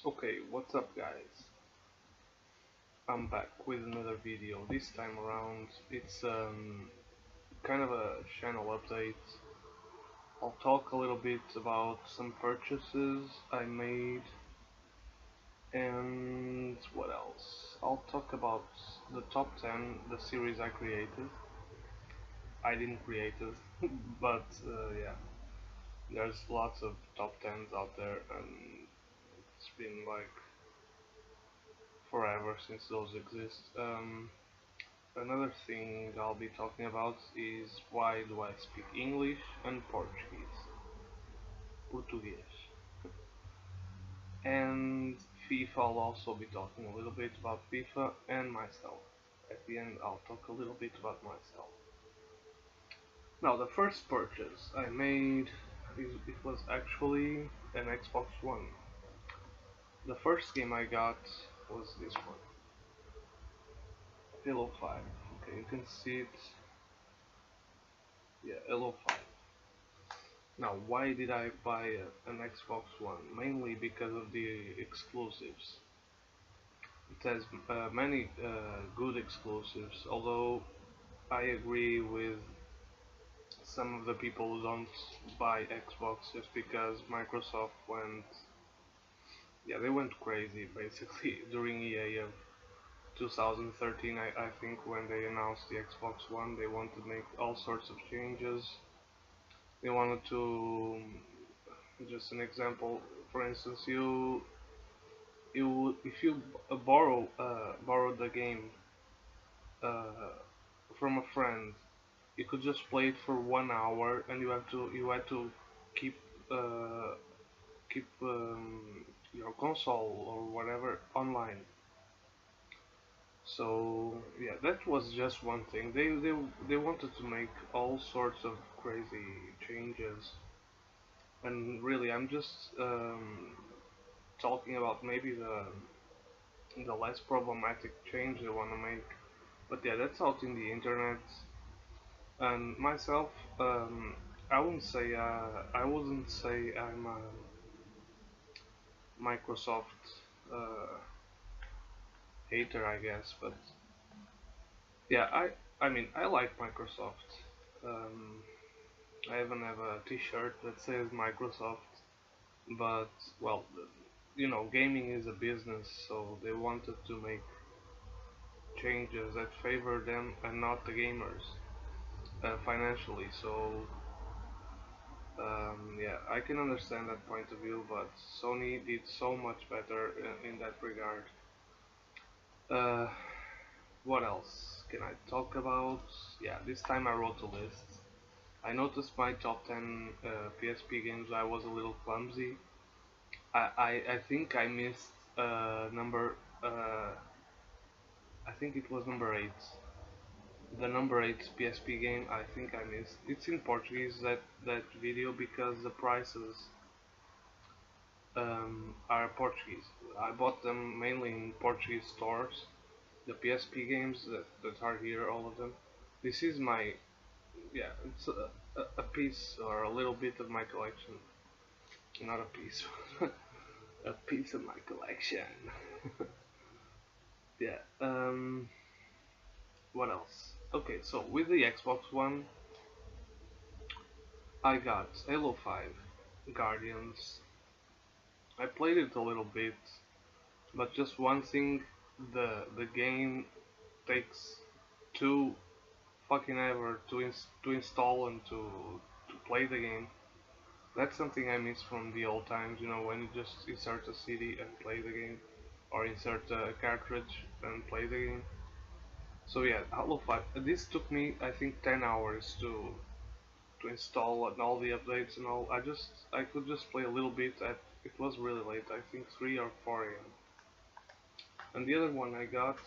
Okay, what's up guys? I'm back with another video. This time around it's kind of a channel update. I'll talk a little bit about some purchases I made and what else? I'll talk about the top 10, the series I created. I didn't create it, but yeah, there's lots of top 10s out there and it's been like forever since those exist. Another thing I'll be talking about is why do I speak English and Portuguese. And FIFA, I'll also be talking a little bit about FIFA and myself. At the end, I'll talk a little bit about myself. Now, the first purchase I made, it was actually an Xbox One. The first game I got was this one, Halo 5. Okay, you can see it. Yeah, Halo 5. Now, why did I buy an Xbox One? Mainly because of the exclusives. It has many good exclusives, although I agree with some of the people who don't buy Xbox just because Microsoft went, yeah, they went crazy basically during EA of 2013. I think when they announced the Xbox One, they wanted to make all sorts of changes. They wanted to, just an example, for instance, you if you borrow the game uh, from a friend, you could just play it for 1 hour, and you had to keep uh, keep your console or whatever online. So yeah, that was just one thing. They wanted to make all sorts of crazy changes, and really, I'm just talking about maybe the less problematic change they want to make. But yeah, that's out in the internet. And myself, I wouldn't say I'm a Microsoft uh, hater, I guess. But yeah, I mean I like Microsoft. Um, I even have a T-shirt that says Microsoft. But well, gaming is a business, so they wanted to make changes that favor them and not the gamers financially. So yeah, I can understand that point of view, but Sony did so much better in that regard. Uh, what else can I talk about? Yeah, this time I wrote a list. I noticed my top 10 PSP games. I was a little clumsy. I think I missed number. I think it was number 8. The number 8 PSP game. I think I missed. It's in Portuguese that video because the prices are Portuguese. I bought them mainly in Portuguese stores. The PSP games that are here, all of them. This is my, yeah, it's a piece or a little bit of my collection. Not a piece, a piece of my collection. Yeah. What else? Okay, so with the Xbox One, I got Halo 5, Guardians. I played it a little bit, but just one thing, the game takes too fucking ever to install and to play the game. That's something I miss from the old times, when you just insert a CD and play the game, or insert a cartridge and play the game. So yeah, Halo 5. This took me, I think, 10 hours to install and all the updates and all. I could just play a little bit. It was really late. I think 3 or 4 a.m. And the other one I got,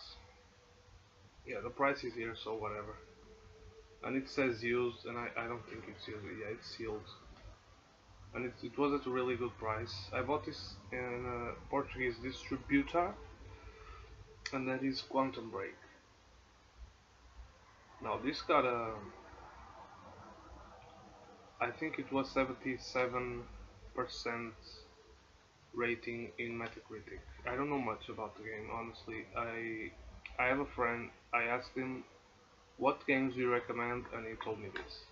yeah, the price is here, so whatever. And it says used, and I don't think it's used. Yeah, it's sealed. And it was at a really good price. I bought this in a Portuguese distributor, and that is Quantum Break. Now this got a, I think it was 77% rating in Metacritic. I don't know much about the game, honestly. I have a friend. I asked him what games do you recommend, and he told me this.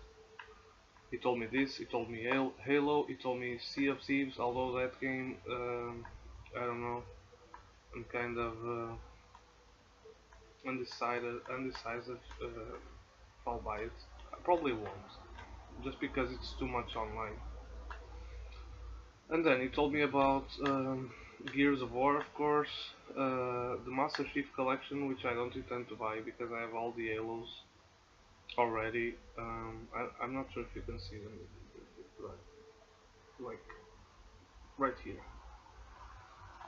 He told me this. He told me Halo. He told me Sea of Thieves. Although that game, I don't know. I'm kind of undecided if I'll buy it. I probably won't, just because it's too much online. And then he told me about Gears of War, of course, the Master Chief Collection, which I don't intend to buy because I have all the Halos already. I'm not sure if you can see them, right, like right here.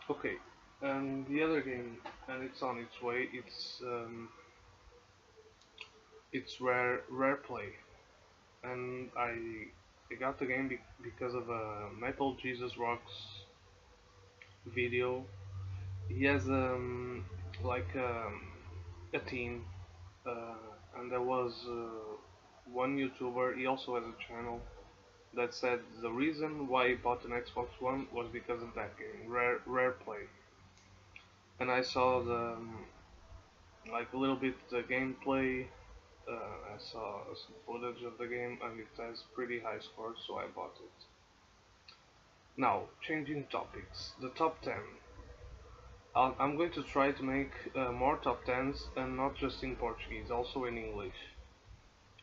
Okay, and the other game, and it's on its way. It's Rare Play, and I got the game because of a Metal Jesus Rocks video. He has like a team, and there was one YouTuber. He also has a channel that said the reason why he bought an Xbox One was because of that game, Rare Play. And I saw the like a little bit the gameplay. I saw some footage of the game, and it has pretty high scores, so I bought it. Now, changing topics, the top 10. I'm going to try to make more top 10s, and not just in Portuguese, also in English.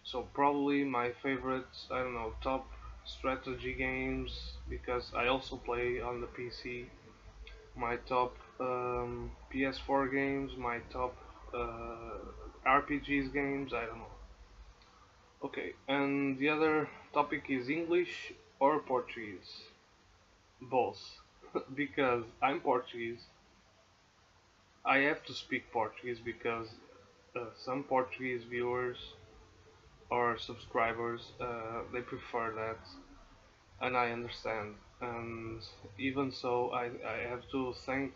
So probably my favorite, I don't know, top strategy games, because I also play on the PC. My top PS4 games, my top RPGs games, I don't know. Okay, and the other topic is English or Portuguese? Both. Because I'm Portuguese, I have to speak Portuguese because some Portuguese viewers or subscribers they prefer that, and I understand. And even so, I have to thank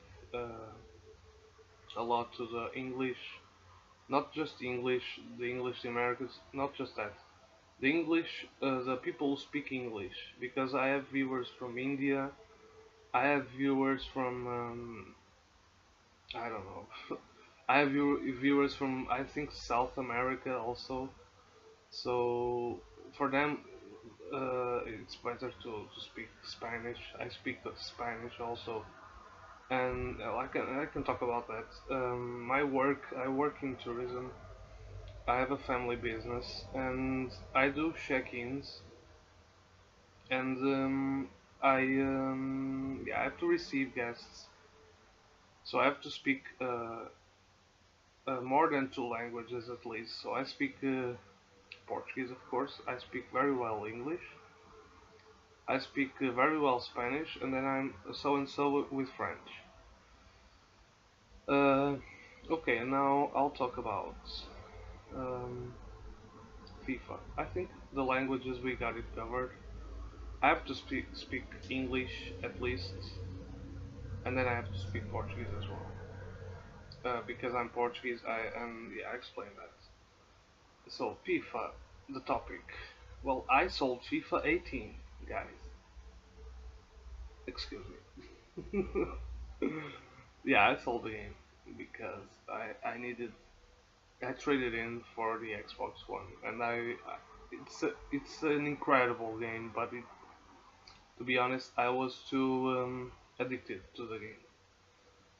a lot to the English, not just the English Americans, not just that. The English, the people who speak English, because I have viewers from India, I have viewers from, I don't know, I have viewers from, I think, South America also. So for them, it's better to speak Spanish. I speak Spanish also, and I can talk about that. My work, I work in tourism. I have a family business, and I do check-ins, and yeah, I have to receive guests, so I have to speak more than two languages at least. So I speak Portuguese, of course. I speak very well English. I speak very well Spanish, and then I'm so and so with French. Uh, okay, now I'll talk about um, FIFA. I think the languages we got it covered. I have to speak English at least, and then I have to speak Portuguese as well. Because I'm Portuguese, yeah, I explained that. So FIFA, the topic. Well, I sold FIFA 18, guys. Excuse me. Yeah, I sold the game because I needed I traded in for the Xbox One, and it's an incredible game, but to be honest, I was too addicted to the game.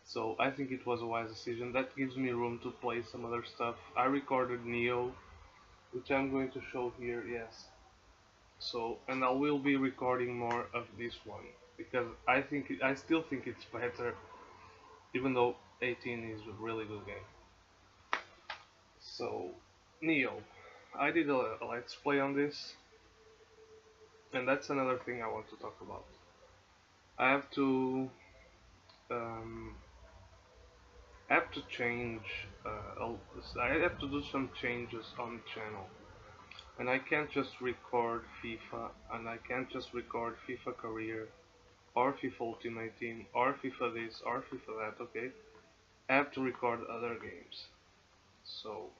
So I think it was a wise decision. That gives me room to play some other stuff. I recorded Neo, which I'm going to show here. Yes. So, and I will be recording more of this one because I still think it's better, even though 18 is a really good game. So, Neo, I did a let's play on this, and that's another thing I want to talk about. I have to um, I have to change. I have to do some changes on the channel, and I can't just record FIFA, and I can't just record FIFA Career, or FIFA Ultimate Team, or FIFA this, or FIFA that. Okay, I have to record other games. So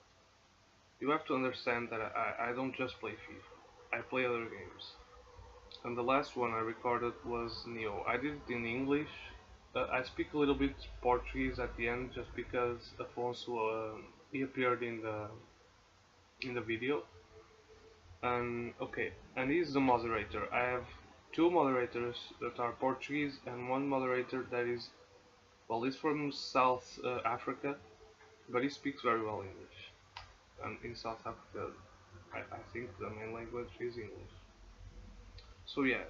you have to understand that I don't just play FIFA. I play other games. and the last one I recorded was Neo. I did it in English. I speak a little bit Portuguese at the end just because Afonso he appeared in the video. And okay, and he's the moderator. I have two moderators that are Portuguese and one moderator that is, well, he's from South Africa, but he speaks very well English. And in South Africa, I think the main language is English. So yeah,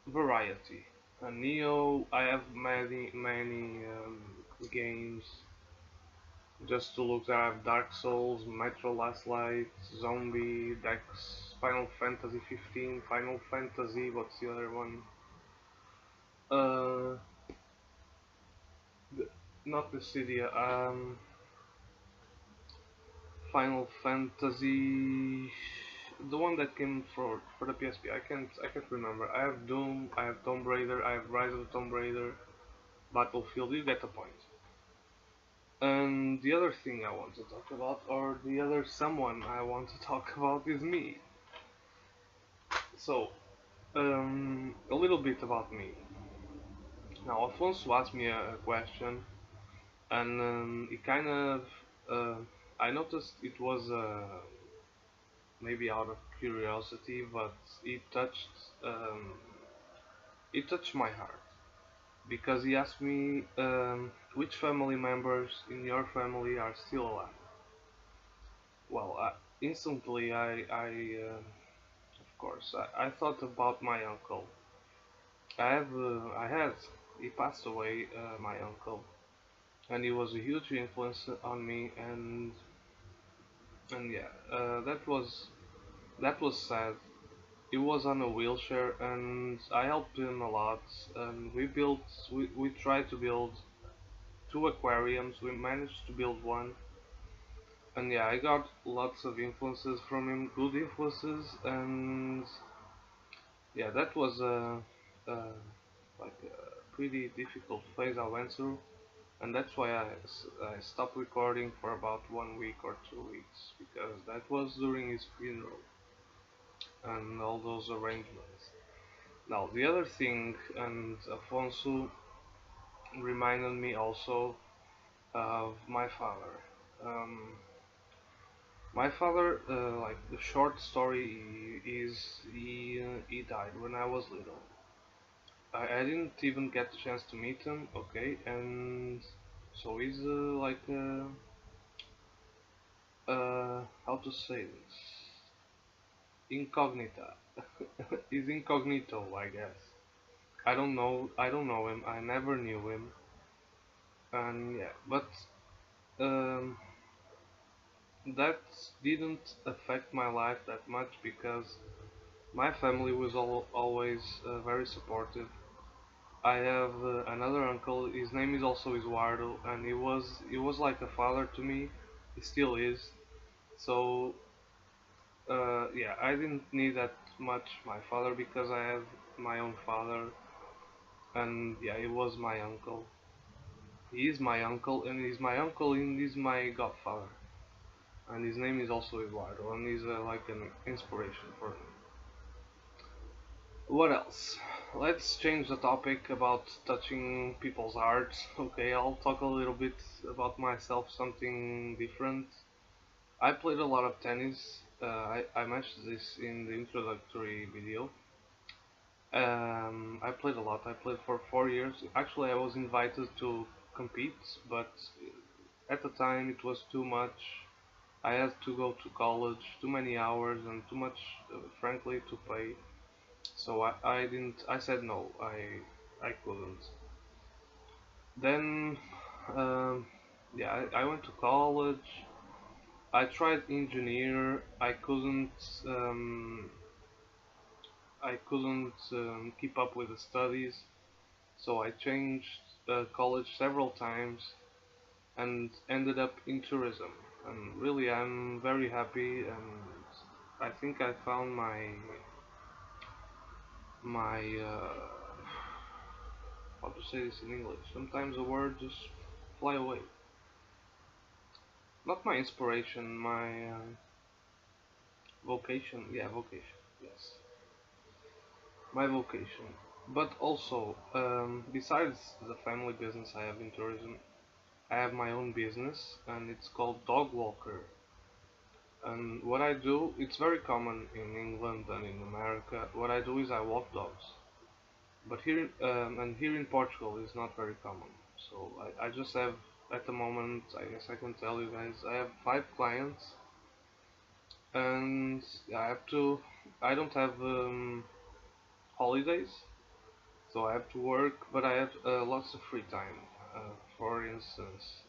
variety. And Neo, I have many games. Just to look, I have Dark Souls, Metro Last Light, Zombie, Dex, Final Fantasy 15, Final Fantasy, what's the other one? Uh, the, not the Cydia, Final Fantasy, the one that came for the PSP. I can't remember. I have Doom, I have Tomb Raider, I have Rise of the Tomb Raider, Battlefield. You get the point. And the other thing I want to talk about, or the other someone I want to talk about, is me. So, a little bit about me. Now, Alfonso asked me a question, and it kind of, uh, I noticed it was maybe out of curiosity, but um, it touched my heart because he asked me which family members in your family are still alive. Well, instantly of course, I thought about my uncle. I had, he passed away, my uncle, and he was a huge influence on me, and yeah, that was sad. He was on a wheelchair, and I helped him a lot. And we tried to build two aquariums. We managed to build one, and yeah, I got lots of influences from him, good influences, and yeah, that was a like a pretty difficult phase I went through, and that's why I stopped recording for about 1 week or 2 weeks because that was during his funeral and all those arrangements. Now the other thing, and Afonso reminded me also of my father. Um, my father, like the short story is, he died when I was little. I didn't even get the chance to meet him, okay, and so he's like how to say this? Incognita. He's incognito, I guess. I don't know him. I never knew him, and yeah, but um, that didn't affect my life that much because my family was always very supportive. I have another uncle. His name is also Eduardo, and he was like a father to me. He still is. So yeah, I didn't need that much my father because I have my own father, and yeah, he was my uncle. He is my uncle, and he's my uncle, and he's my godfather. And his name is also Eduardo, and he's like an inspiration for me. What else? Let's change the topic about touching people's hearts. Okay, I'll talk a little bit about myself, something different. I played a lot of tennis. I mentioned this in the introductory video. I played a lot. I played for 4 years. Actually, I was invited to compete, but at the time it was too much. I had to go to college, too many hours, and too much, frankly, to pay. So I didn't. I said no. I couldn't. Then, um, yeah, I went to college. I tried engineer. I couldn't keep up with the studies. So I changed college several times and ended up in tourism. And really, I'm very happy, and I think I found my how to say this in English. Sometimes a word just fly away. Not my inspiration, my vocation. Yeah, vocation. Yes. my vocation. But also, besides the family business I have in tourism, I have my own business and it's called Dog Walker. And what I do, it's very common in England and in America. What I do is I walk dogs. But here in Portugal is not very common. So I just have at the moment, I guess I can tell you guys, I have 5 clients, and I have to. I don't have holidays, so I have to work, but I have lots of free time. For instance,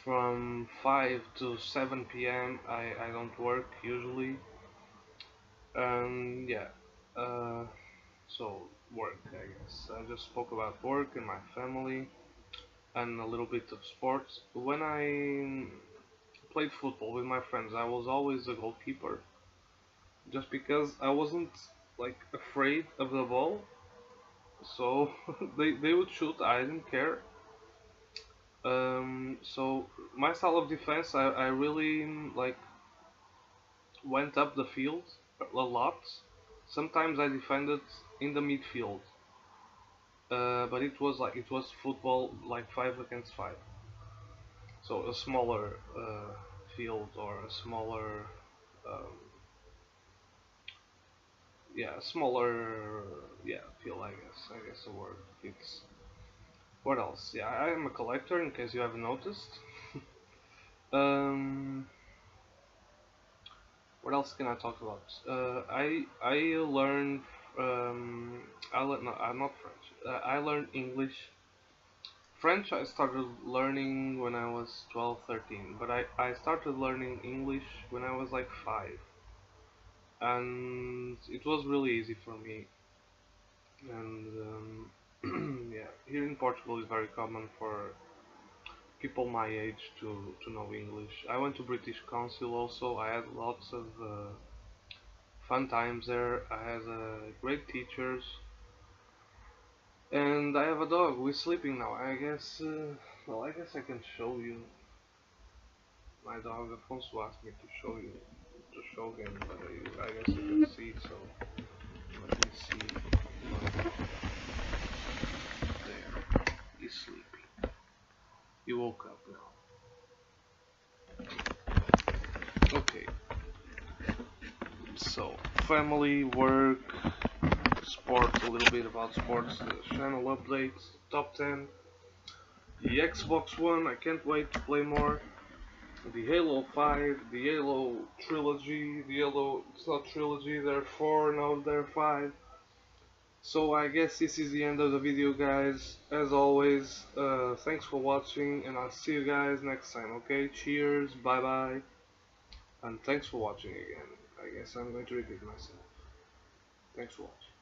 from 5 to 7 p.m. I don't work usually, and yeah. Uh, so work, I guess. I just spoke about work and my family and a little bit of sports. When I played football with my friends, I was always a goalkeeper, just because I wasn't like afraid of the ball. So they would shoot. I didn't care. So my style of defense, I really like went up the field a lot. Sometimes I defended in the midfield, but it was football like 5 against 5. So a smaller field or a smaller, um, yeah, smaller, yeah, field. I guess the word. It's what else? Yeah, I am a collector in case you haven't noticed. Um, what else can I talk about? I learned no, I'm not French. I learned English. French I started learning when I was 12, 13, but I started learning English when I was like 5, and it was really easy for me. And yeah, here in Portugal it's very common for people my age to know English. I went to British Council also. I had lots of fun times there. I had great teachers, and I have a dog. We're sleeping now. I guess. Well, I guess I can show you my dog. Alfonso asked me to show him, but I guess you can see. So let me see. There, he's sleeping. He woke up now. Okay, so family, work, sports, a little bit about sports, the channel updates, top 10, the Xbox One, I can't wait to play more, the Halo 5, the Halo trilogy, the Halo, it's not trilogy, there are 4, now there are 5. So I guess this is the end of the video, guys. As always, thanks for watching, and I'll see you guys next time, okay? Cheers, bye bye, and thanks for watching again. I guess I'm going to repeat myself. Thanks for watching.